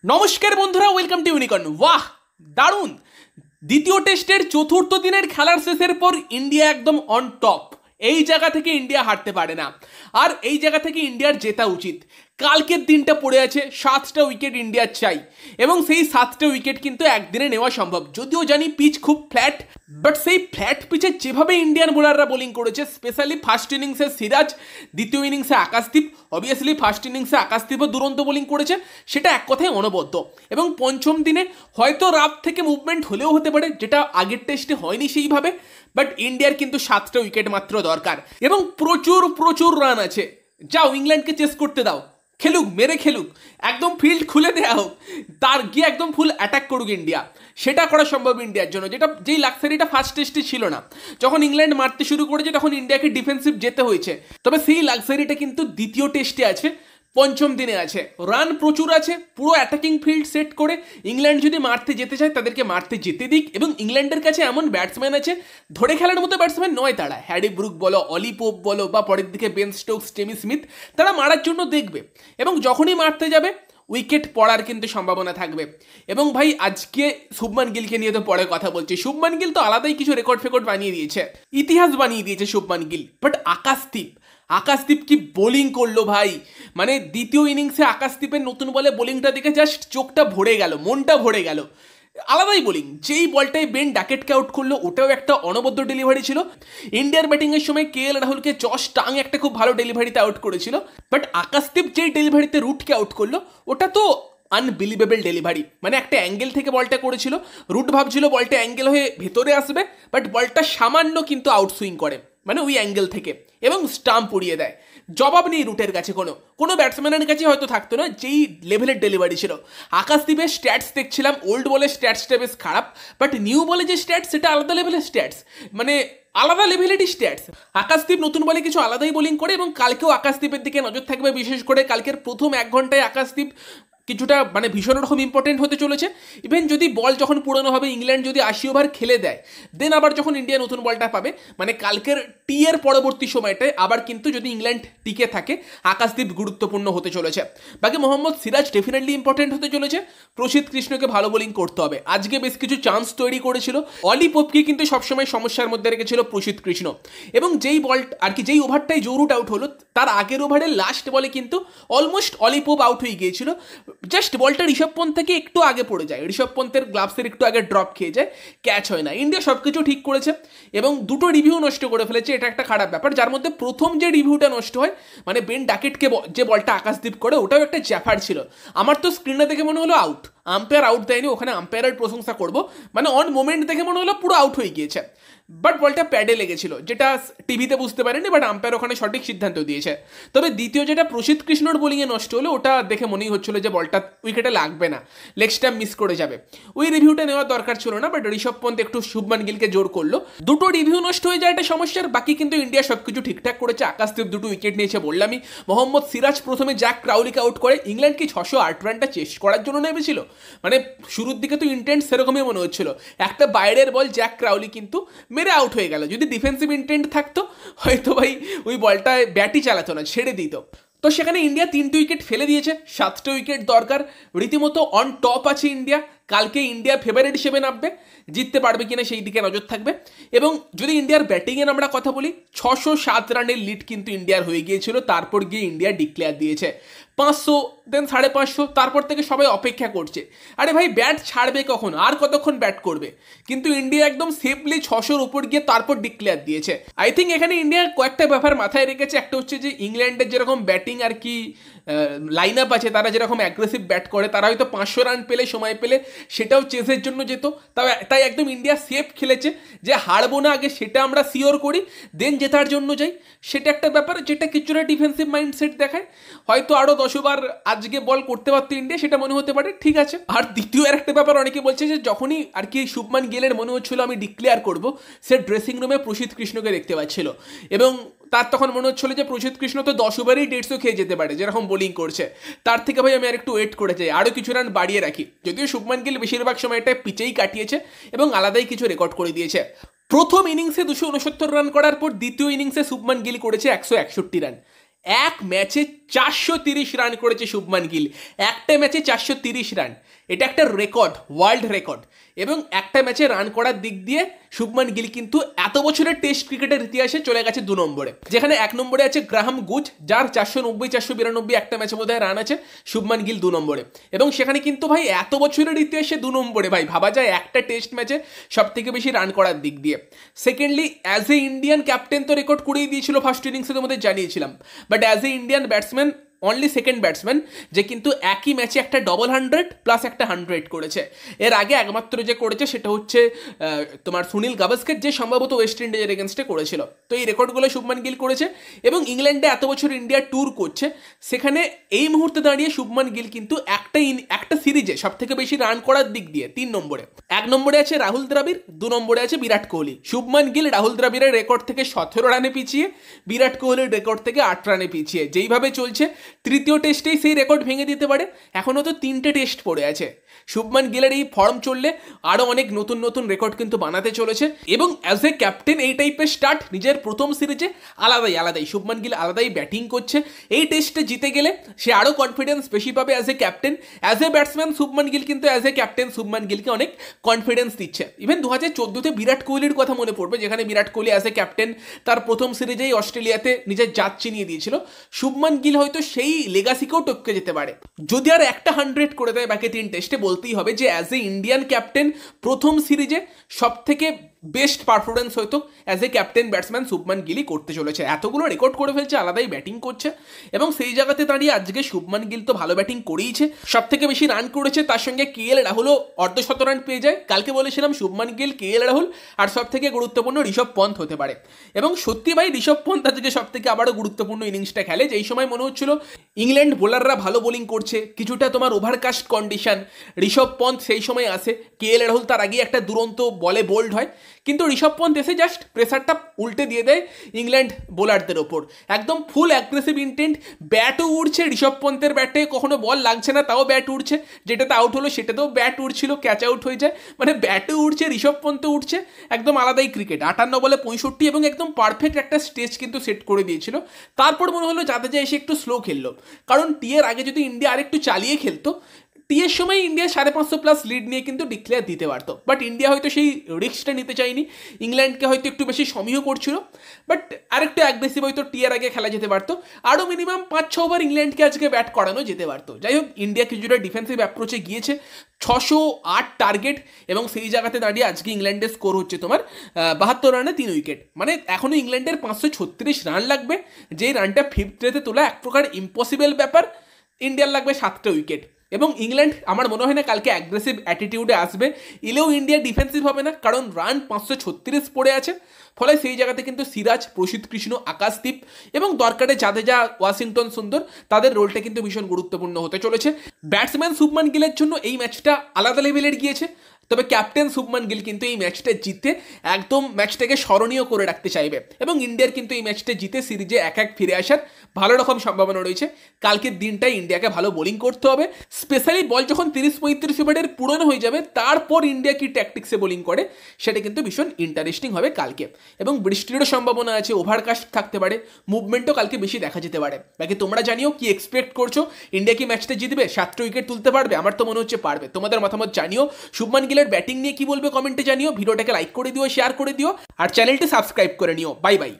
নমস্কার বন্ধুরা, welcome to unicorn. বাহ, দারুণ! দ্বিতীয় টেস্টের চতুর্থ দিনের খেলার শেষের পর ইন্ডিয়া একদম অন টপ। এই জায়গা থেকে ইন্ডিয়া হারতে পারে না, আর এই জায়গা থেকে ইন্ডিয়ার জেতা উচিত। কালকের দিনটা পড়ে আছে, 7টা উইকেট ইন্ডিয়ার চাই, এবং সেই 7টা উইকেট কিন্তু একদিনে নেওয়া সম্ভব। যদিও জানি পিচ খুব ফ্ল্যাট, বাট সেই ফ্ল্যাট পিচে যেভাবে ইন্ডিয়ান বোলাররা বোলিং করেছে, স্পেশালি ফার্স্ট ইনিংসে সিরাজ, দ্বিতীয় ইনিংসে আকাশদীপ, অবভিয়াসলি ফার্স্ট ইনিংসে আকাশদীপও দুরন্ত বোলিং করেছে, সেটা এক কথায় অনবদ্য। এবং পঞ্চম দিনে হয়তো রাফ থেকে মুভমেন্ট হলেও হতে পারে, যেটা আগের টেস্টে হয়নি সেইভাবে, বাট ইন্ডিয়ার কিন্তু 7টা উইকেট মাত্র দরকার, এবং প্রচুর প্রচুর রান আছে। যাও, ইংল্যান্ডকে চেস করতে দাও, খেলুক, মেরে খেলুক, একদম ফিল্ড খুলে দেওয়া হোক, তার গিয়ে একদম ফুল অ্যাটাক করুক ইন্ডিয়া। সেটা করা সম্ভব ইন্ডিয়ার জন্য, যেই লাক্সারিটা ফার্স্ট টেস্টে ছিল না। যখন ইংল্যান্ড মারতে শুরু করেছে তখন ইন্ডিয়াকে ডিফেন্সিভ যেতে হয়েছে, তবে সেই লাক্সারিটা কিন্তু দ্বিতীয় টেস্টে আছে, পঞ্চম দিনে আছে। রান প্রচুর আছে, পুরো অ্যাটাকিং ফিল্ড সেট করে ইংল্যান্ড যদি মারতে যেতে চায় তাদেরকে মারতে যেতে দিক। এবং ইংল্যান্ডের কাছে এমন ব্যাটসম্যান আছে, ধরে খেলার মতো ব্যাটসম্যান নয় তারা, হ্যারি ব্রুক বলো, অলি পোপ বলো, বা পরের দিকে বেন স্টোকস, টেমি স্মিথ, তারা মারার জন্য দেখবে, এবং যখনই মারতে যাবে উইকেট পড়ার কিন্তু সম্ভাবনা থাকবে। এবং ভাই, আজকে শুভমান গিলকে নিয়ে তো পরে কথা বলছি। শুভমান গিল তো আলাদাই কিছু রেকর্ড ফেকর্ড বানিয়ে দিয়েছে, ইতিহাস বানিয়ে দিয়েছে শুভমান গিল। বাট আকাশদীপ কি বোলিং করলো ভাই! মানে দ্বিতীয় ইনিংসে আকাশদীপের নতুন বলে বোলিংটা দেখে জাস্ট চোখটা ভরে গেল, মনটা ভরে গেল। আলাদাই বোলিং। যেই বলটাই বেন ডাকেটকে আউট করলো, ওটাও একটা অনবদ্য ডেলিভারি ছিল। ইন্ডিয়ার ব্যাটিংয়ের সময় KL রাহুলকে জশ টাং একটা খুব ভালো ডেলিভারিতে আউট করেছিল, বাট আকাশদীপ যেই ডেলিভারিতে রুটকে আউট করলো, ওটা তো আনবিলিভেবল ডেলিভারি। মানে একটা অ্যাঙ্গেল থেকে বলটা করেছিল, রুট ভাবছিল বলটা অ্যাঙ্গেল হয়ে ভেতরে আসবে, বাট বলটা সামান্য কিন্তু আউটসুইং করে, মানে ওই অ্যাঙ্গেল থেকে, এবং স্টাম্প উড়িয়ে দেয়। জবাব নেই রুটের কাছে, কোনো ব্যাটসম্যানের কাছে হয়তো থাকতো না, যেই লেভেলের ডেলিভারি ছিল। আকাশদীপের স্ট্যাটস দেখছিলাম, ওল্ড বলের স্ট্যাটসটা বেশ খারাপ, বাট নিউ বলে যে স্ট্যাটস, সেটা আলাদা লেভেলের স্ট্যাটস, মানে আলাদা লেভেলেরই স্ট্যাটস। আকাশদীপ নতুন বলে কিছু আলাদাই বোলিং করে, এবং কালকেও আকাশদীপের দিকে নজর থাকবে। বিশেষ করে কালকের প্রথম 1 ঘন্টায় আকাশদীপ কিছুটা মানে ভীষণ রকম ইম্পর্টেন্ট হতে চলেছে। ইভেন যদি বল যখন পুরনো হবে, ইংল্যান্ড যদি 80 ওভার খেলে দেয়, দেন আবার যখন ইন্ডিয়া নতুন বলটা পাবে, মানে কালকের টি এর পরবর্তী সময়টায় আবার কিন্তু যদি ইংল্যান্ড টিকে থাকে, আকাশদীপ গুরুত্বপূর্ণ হতে চলেছে। বাকি মোহাম্মদ সিরাজ ডেফিনেটলি ইম্পর্টেন্ট হতে চলেছে। প্রসিদ্ধ কৃষ্ণকে ভালো বোলিং করতে হবে। আজকে বেশ কিছু চান্স তৈরি করেছিল। অলি পোপকে কিন্তু সবসময় সমস্যার মধ্যে রেখেছিল প্রসিদ্ধ কৃষ্ণ, এবং যেই বল আর কি, যেই ওভারটাই জরুর আউট হলো, তার আগের ওভারের লাস্ট বলে কিন্তু অলমোস্ট অলি পোপ আউট হয়ে গিয়েছিল। জাস্ট বলটা ঋষভ পন্থ থেকে একটু আগে পড়ে যায়, ঋষভ পন্থের গ্লাভসের একটু আগে ড্রপ খেয়ে যায়, ক্যাচ হয় না। ইন্ডিয়া সব কিছু ঠিক করেছে, এবং দুটো রিভিউ নষ্ট করে ফেলেছে, এটা একটা খারাপ ব্যাপার। যার মধ্যে প্রথম যে রিভিউটা নষ্ট হয়, মানে বেন ডাকেটকে যে বলটা আকাশদীপ করে, ওটাও একটা জ্যাফার ছিল। আমার তো স্ক্রিনে দেখে মনে হলো আউট, আম্পায়ার আউট দেয়নি, ওখানে আম্পায়ারের প্রশংসা করবো, মানে অন মোমেন্ট দেখে মনে হলো পুরো আউট হয়ে গিয়েছে, বাট বলটা প্যাডে লেগেছিল, যেটা টিভিতে বুঝতে পারেনি, বাট আম্পায়ার ওখানে সঠিক সিদ্ধান্ত দিয়েছে। তবে দ্বিতীয় যেটা প্রসিদ্ধ কৃষ্ণর বোলিংয়ে নষ্ট হলো, ওটা দেখে মনেই হচ্ছিল যে বলটা উইকেটে লাগবে না, লেগ স্ট্যাম্প মিস করে যাবে। ওই রিভিউটা নেওয়ার দরকার ছিল না, বাট ঋষভ পন্থ একটু শুভমান গিলকে জোর করলো। দুটো রিভিউ নষ্ট হয়ে যায়, এটা সমস্যার। বাকি কিন্তু ইন্ডিয়া সবকিছু ঠিকঠাক করেছে। আকাশদীপ 2টো উইকেট নিয়েছে বললামই। মোহাম্মদ সিরাজ প্রথমে জ্যাক ক্রাউলিকে আউট করে। ইংল্যান্ড কি 608 রানটা চেস্ট করার জন্য নেমেছিল? মানে শুরুর দিকে তো ইন্টেন্ট সেরকমই মনে হচ্ছিল। একটা বাইরের বল জ্যাক ক্রাউলি কিন্তু মেরে আউট হয়ে গেল। যদি ডিফেন্সিভ ইন্টেন্ট থাকতো, হয়তো ভাই ওই বলটায় ব্যাটই চালাতো না, ছেড়ে দিত। তো সেখানে ইন্ডিয়া 3টে উইকেট ফেলে দিয়েছে, 7টে উইকেট দরকার। রীতিমতো অন টপ আছে ইন্ডিয়া। কালকে ইন্ডিয়া ফেভারিট হিসেবে নামবে, জিততে পারবে কিনা সেই দিকে নজর থাকবে। এবং যদি ইন্ডিয়ার ব্যাটিংয়ের আমরা কথা বলি, 607 রানের লিড কিন্তু ইন্ডিয়ার হয়ে গিয়েছিল, তারপর গিয়ে ইন্ডিয়া ডিক্লেয়ার দিয়েছে 500, দেন 550, তারপর থেকে সবাই অপেক্ষা করছে, আরে ভাই ব্যাট ছাড়বে কখন, আর কতক্ষণ ব্যাট করবে। কিন্তু ইন্ডিয়া একদম সেফলি 600-র উপর গিয়ে তারপর ডিক্লেয়ার দিয়েছে। আই থিঙ্ক এখানে ইন্ডিয়া কয়েকটা ব্যাপার মাথায় রেখেছে। একটা হচ্ছে যে ইংল্যান্ডের যেরকম ব্যাটিং আর কি লাইন আপ আছে, তারা যেরকম অ্যাগ্রেসিভ ব্যাট করে, তারা হয়তো 500 রান পেলে, সময় পেলে সেটাও চেসের জন্য যেত। তাই একদম ইন্ডিয়া সেফ খেলেছে, যে হারবো না, আগে সেটা আমরা সিওর করি, দেন জেতার জন্য যাই। সেটা একটা ব্যাপার, যেটা কিছুটা ডিফেন্সিভ মাইন্ডসেট দেখায়। হয়তো আরও 10 ওভার আজকে বল করতে পারতো ইন্ডিয়া, সেটা মনে হতে পারে, ঠিক আছে। আর দ্বিতীয় আর একটা ব্যাপার, অনেকে বলছে যে যখনই আর কি শুভমান গিলের মনে হচ্ছিল আমি ডিক্লেয়ার করবো, সে ড্রেসিং রুমে প্রসিদ্ধ কৃষ্ণকে দেখতে পাচ্ছিল, এবং তার তখন মনে হচ্ছিল যে প্রসিদ্ধ কৃষ্ণ তো 10 ওভারেই 150 খেয়ে যেতে পারে, যেরকম বোলিং করছে। তার থেকে ভাই আমি আর একটু ওয়েট করে যাই, আরও কিছু রান বাড়িয়ে রাখি। যদিও শুভমান গিল বেশিরভাগ সময়টা পিচেই কাটিয়েছে, এবং আলাদাই কিছু রেকর্ড করে দিয়েছে। প্রথম ইনিংসে 269 রান করার পর দ্বিতীয় ইনিংসে শুভমান গিল করেছে 161 রান। এক ম্যাচে 430 রান করেছে শুভমান গিল, একটা ম্যাচে 430 রান। এটা একটা রেকর্ড, ওয়ার্ল্ড রেকর্ড। এবং একটা ম্যাচে রান করার দিক দিয়ে শুভমান গিল কিন্তু এত বছরের টেস্ট ক্রিকেটের ইতিহাসে চলে গেছে 2 নম্বরে, যেখানে 1 নম্বরে আছে গ্রাহাম গুজ, যার 490 492 একটা ম্যাচের মধ্যে রান আছে, শুভমান গিল 2 নম্বরে। এবং সেখানে কিন্তু ভাই এত বছরের ইতিহাসে 2 নম্বরে, ভাই ভাবা যায় একটা টেস্ট ম্যাচে সব থেকে বেশি রান করার দিক দিয়ে। Secondly as a Indian captain তো রেকর্ড করেই দিয়েছিল ফার্স্ট ইনিংসের মধ্যে, জানিয়েছিলাম, but as a Indian batsman only second batsman যে কিন্তু একই ম্যাচে একটা 100 প্লাস একটা 100 করেছে। এর আগে একমাত্র যে করেছে সেটা হচ্ছে তোমার সুনীল গাভাস্কার, যে সম্ভবত ওয়েস্ট ইন্ডিজের এগেনস্টে করেছিল। তো এই রেকর্ডগুলো শুভমান গিল করেছে। এবং ইংল্যান্ডে এত বছর ইন্ডিয়া ট্যুর করছে, সেখানে এই মুহূর্তে দাঁড়িয়ে শুভমান গিল কিন্তু একটা সিরিজে সব থেকে বেশি রান করার দিক দিয়ে 3 নম্বরে। 1 নম্বরে আছে রাহুল দ্রাবিড়, 2 নম্বরে আছে বিরাট কোহলি। শুভমান গিল রাহুল দ্রাবিড়ের রেকর্ড থেকে 17 রানে পিছিয়ে, বিরাট কোহলির রেকর্ড থেকে 8 রানে পিছিয়ে। যেইভাবে চলছে তৃতীয় টেস্টেই সেই রেকর্ড ভেঙে দিতে পারে। এখনও তো 3টে টেস্ট পড়ে আছে। শুভমান গিলের এই ফর্ম চললে আরও অনেক নতুন নতুন রেকর্ড কিন্তু বানাতে চলেছে। এবং অ্যাজ এ ক্যাপ্টেন এই টাইপের স্টার্ট নিজের প্রথম সিরিজে আলাদাই শুভমান গিল আলাদাই ব্যাটিং করছে। এই টেস্টে জিতে গেলে সে আরও কনফিডেন্স বেশি পাবে as a captain. As a batsman Shubman Gill কিন্তু অ্যাজ এ ক্যাপ্টেন শুভমান গিলকে অনেক কনফিডেন্স দিচ্ছে। ইভেন 2014-তে বিরাট কোহলির কথা মনে পড়বে, যেখানে Virat Kohli as a captain তার প্রথম সিরিজেই অস্ট্রেলিয়াতে নিজের জাত চিনিয়ে দিয়েছিল। শুভমান গিল হয়তো সেই লেগাসিকেও টপকে যেতে পারে যদি আর একটা 100 করে দেয় বাকি 3 টেস্টে। বলতেই হবে যে অ্যাজ এ ইন্ডিয়ান ক্যাপ্টেন প্রথম সিরিজে সব থেকে বেস্ট পারফরমেন্স হয়তো as a captain batsman Shubman গিলই করতে চলেছে। এতগুলো রেকর্ড করে ফেলছে, আলাদাই ব্যাটিং করছে। এবং সেই জায়গাতে দাঁড়িয়ে আজকে শুভমান গিল তো ভালো ব্যাটিং করেইছে, সব থেকে বেশি রান করেছে। তার সঙ্গে KL রাহুলও অর্ধশত রান পেয়ে যায়। কালকে বলেছিলাম শুভমান গিল, KL রাহুল আর সব থেকে গুরুত্বপূর্ণ ঋষভ পন্থ হতে পারে। এবং সত্যি ভাই ঋষভ পন্থ আজকে সব থেকে আবারও গুরুত্বপূর্ণ ইনিংসটা খেলে। যেই সময় মনে হচ্ছিল ইংল্যান্ড বোলাররা ভালো বোলিং করছে, কিছুটা তোমার ওভারকাস্ট কন্ডিশন, ঋষভ পন্থ সেই সময় আসে। KL রাহুল তার আগে একটা দুরন্ত বলে বোল্ড হয়, কিন্তু ঋষভ পন্থ এসে জাস্ট প্রেসারটা উল্টে দিয়ে দেয় ইংল্যান্ড বোলারদের ওপর। একদম ফুল অ্যাগ্রেসিভ ইন্টেন্ট, ব্যাটও উড়ছে ঋষভ পন্থের ব্যাটে, কখনো বল লাগছে না তাও ব্যাট উড়ছে, যেটাতে আউট হলো সেটাতেও ব্যাট উড়ছিল, ক্যাচ আউট হয়ে যায়, মানে ব্যাটও উড়ছে ঋষভ পন্থও উঠছে। একদম আলাদাই ক্রিকেট। 58 বলে 65 এবং একদম পারফেক্ট একটা স্টেজ কিন্তু সেট করে দিয়েছিল। তারপর মনে হলো জাদেজা এসে একটু স্লো খেললো, কারণ টিয়ের আগে যদি ইন্ডিয়া আরেকটু চালিয়ে খেলতো, টিয়ের সময় ইন্ডিয়া 550 প্লাস লিড নিয়ে কিন্তু ডিক্লেয়ার দিতে পারতো। বাট ইন্ডিয়া হয়তো সেই রিস্কটা নিতে চায়নি, ইংল্যান্ডকে হয়তো একটু বেশি সমীহ করছিল। বাট আরেকটু অ্যাগ্রেসিভ হয়তো টিয়ের আগে খেলা যেতে পারতো, আরও মিনিমাম 5-6 ওভার ইংল্যান্ডকে আজকে ব্যাট করানো যেতে পারতো। যাই হোক, ইন্ডিয়া কিছুটা ডিফেন্সিভ অ্যাপ্রোচে গিয়েছে, 608 টার্গেট, এবং সেই জায়গাতে দাঁড়িয়ে আজকে ইংল্যান্ডের স্কোর হচ্ছে তোমার 72 রানে 3 উইকেট। মানে এখনও ইংল্যান্ডের 536 রান লাগবে, যেই রানটা 5th ডেতে তোলা এক প্রকার ইম্পসিবল ব্যাপার। ইন্ডিয়ার লাগবে 7টা উইকেট। এবং ইংল্যান্ড আমার মনে হয় না কালকে অ্যাগ্রেসিভ অ্যাটিটিউডে আসবে, এলেও ইন্ডিয়া ডিফেন্সিভ হবে না, কারণ রান 536 পড়ে আছে। ফলে সেই জায়গাতে কিন্তু সিরাজ, প্রসিদ্ধ কৃষ্ণ, আকাশদীপ এবং দরকারে জাদেজা, ওয়াশিংটন সুন্দর, তাদের রোলটা কিন্তু ভীষণ গুরুত্বপূর্ণ হতে চলেছে। ব্যাটসম্যান শুভমান গিলের জন্য এই ম্যাচটা আলাদা লেভেলের গিয়েছে, তবে ক্যাপ্টেন শুভমান গিল কিন্তু এই ম্যাচটা জিতে একদম ম্যাচটাকে স্মরণীয় করে রাখতে চাইবে। এবং ইন্ডিয়ার কিন্তু এই ম্যাচটা জিতে সিরিজে 1-1 ফিরে আসার ভালো রকম সম্ভাবনা রয়েছে। কালকের দিনটাই ইন্ডিয়াকে ভালো বোলিং করতে হবে, স্পেশালি বল যখন 30-35 ওভারের পুরনো হয়ে যাবে, তারপর ইন্ডিয়া কি ট্যাকটিক্সে বোলিং করে সেটা কিন্তু ভীষণ ইন্টারেস্টিং হবে কালকে। এবং বৃষ্টিরও সম্ভাবনা আছে, ওভারকাস্ট থাকতে পারে, মুভমেন্টও কালকে বেশি দেখা যেতে পারে। বাকি তোমরা জানিও কি এক্সপেক্ট করছো, ইন্ডিয়া কি ম্যাচটা জিতবে, 7টা উইকেট তুলতে পারবে? আমার তো মনে হচ্ছে পারবে। তোমাদের মতামত জানিও। শুভমান গিলের ব্যাটিং নিয়ে কি বলবে কমেন্টে জানিও। ভিডিওটাকে লাইক করে দিও, শেয়ার করে দিও, আর চ্যানেলটি সাবস্ক্রাইব করে নিও। Bye bye.